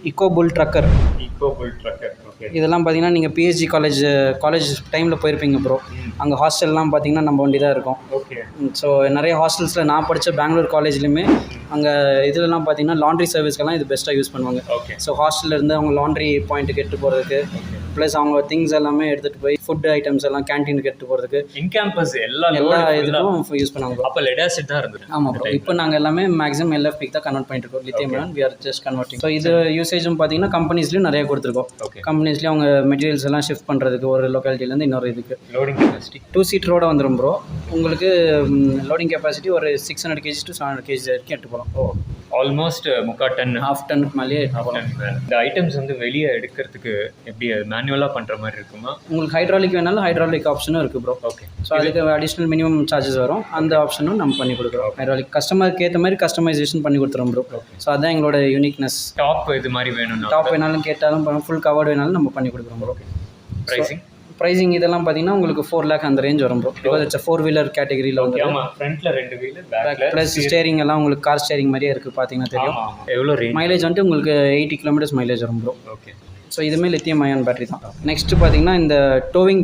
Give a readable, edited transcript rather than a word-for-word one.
Eco புல் trucker. Okay. இதெல்லாம் பார்த்தீங்கன்னா நீங்கள் பிஹெச்டி காலேஜ் டைமில் போயிருப்பீங்க ப்ரோ. அங்கே ஹாஸ்டல்லாம் பார்த்தீங்கன்னா நம்ம வண்டி தான் இருக்கும். ஓகே. ஸோ நிறைய ஹாஸ்டல்ஸில் நான் படித்த பெங்களூர் காலேஜ்லேயுமே அங்கே இதுலலாம் பார்த்தீங்கன்னா லாண்ட்ரி சர்வீஸ்க்கெல்லாம் இது பெஸ்ட்டாக யூஸ் பண்ணுவாங்க. ஓகே. ஸோ ஹாஸ்டல்லேருந்து அவங்க லாண்ட்ரி பாயிண்ட்டுக்கு எடுத்து போகிறதுக்கு, ப்ளஸ் அவங்க திங்ஸ் எல்லாமே எடுத்துகிட்டு போய் ஃபுட் ஐட்டம்ஸ் எல்லாம் கேன்டீனுக்கு எடுத்து போகிறதுக்கு இன் கேம்பஸ் எல்லா இதுக்கும் யூஸ் பண்ணுவாங்க. அப்போ லெட் ஆசிட் தான் இருந்தது. ஆமாம் ப்ரோ. இப்போ நாங்கள் எல்லாமே மேக்ஸிமம் எல்எஃபிக்கு தான் கன்வெர்ட் பண்ணிட்டு இருக்கோம். Lithium ion we are just converting. So இது யூசேஜும் பார்த்தீங்கன்னா கம்பெனிஸ்லையும் நிறைய கொடுத்துருக்கோம். கம்பெனிஸ்லேயும் அவங்க மெட்டீரியல்ஸ் எல்லாம் ஷிஃப்ட் பண்ணுறதுக்கு ஒரு லொக்காலிட்டிலேருந்து இன்னொரு இதுக்கு. லோடிங் கெப்பாசிட்டி 2 சீட்டரோட வந்துடும் ப்ரோ. உங்களுக்கு லோடிங் கெப்பாசிட்டி ஒரு 600 kg to 700 kg வரைக்கும் எடுத்து போகலாம். ஆல்மோஸ்ட் 3/4 டன், ½ டன்னுக்கு மேலேயே போகலாம். இந்த ஐட்டம்ஸ் வந்து வெளியே எடுக்கிறதுக்கு எப்படி மேனுவலாக பண்ணுற மாதிரி இருக்குமா? உங்களுக்கு ஹைட்ராலிக் வேணாலும் ஹைட்ராலிக் ஆப்ஷனும் இருக்குது ப்ரோ. ஓகே. ஸோ அதுக்கு அடிஷ்னல் மினிமம் சார்ஜஸ் வரும். அந்த ஆப்ஷனும் நம்ம பண்ணி கொடுக்குறோம். ஹைட்ராலிக் கஸ்டமருக்கு ஏற்ற மாதிரி கஸ்டமைசேஷன் பண்ணி கொடுத்துறோம் ப்ரோ. ஸோ அதுதான் எங்களோட யூனிக்னஸ். டாப் இது மாதிரி வேணும்னா டாப் வேணாலும் கேட்டாலும் ஃபுல் கவர்டு வேணாலும் நம்ம பண்ணி கொடுக்குறோம் ப்ரோ. ப்ரைஸிங் இதெல்லாம் பார்த்தீங்கன்னா உங்களுக்கு 4 lakh அந்த ரேஞ்ச் வரும் ப்ரோ. பிகாஸ் இட்ஸ் 4-wheeler கேட்டகரியில் வந்து ஃப்ரண்ட்டில் 2 வீல், ப்ளஸ் ஸ்டேரிங் எல்லாம் உங்களுக்கு கார் ஸ்டேரிங் மாதிரியே இருக்குது பார்த்தீங்கன்னா தெரியும். எவ்வளோ ரேஞ்ச்? மைலேஜ் வந்துட்டு உங்களுக்கு 80 kilometers மைலேஜ் வரும் ப்ரோ. ஓகே. ஸோ இதுவுமே லித்தியம் அயன் பேட்டரி தான். நெக்ஸ்ட்டு பார்த்தீங்கன்னா இந்த டோவிங்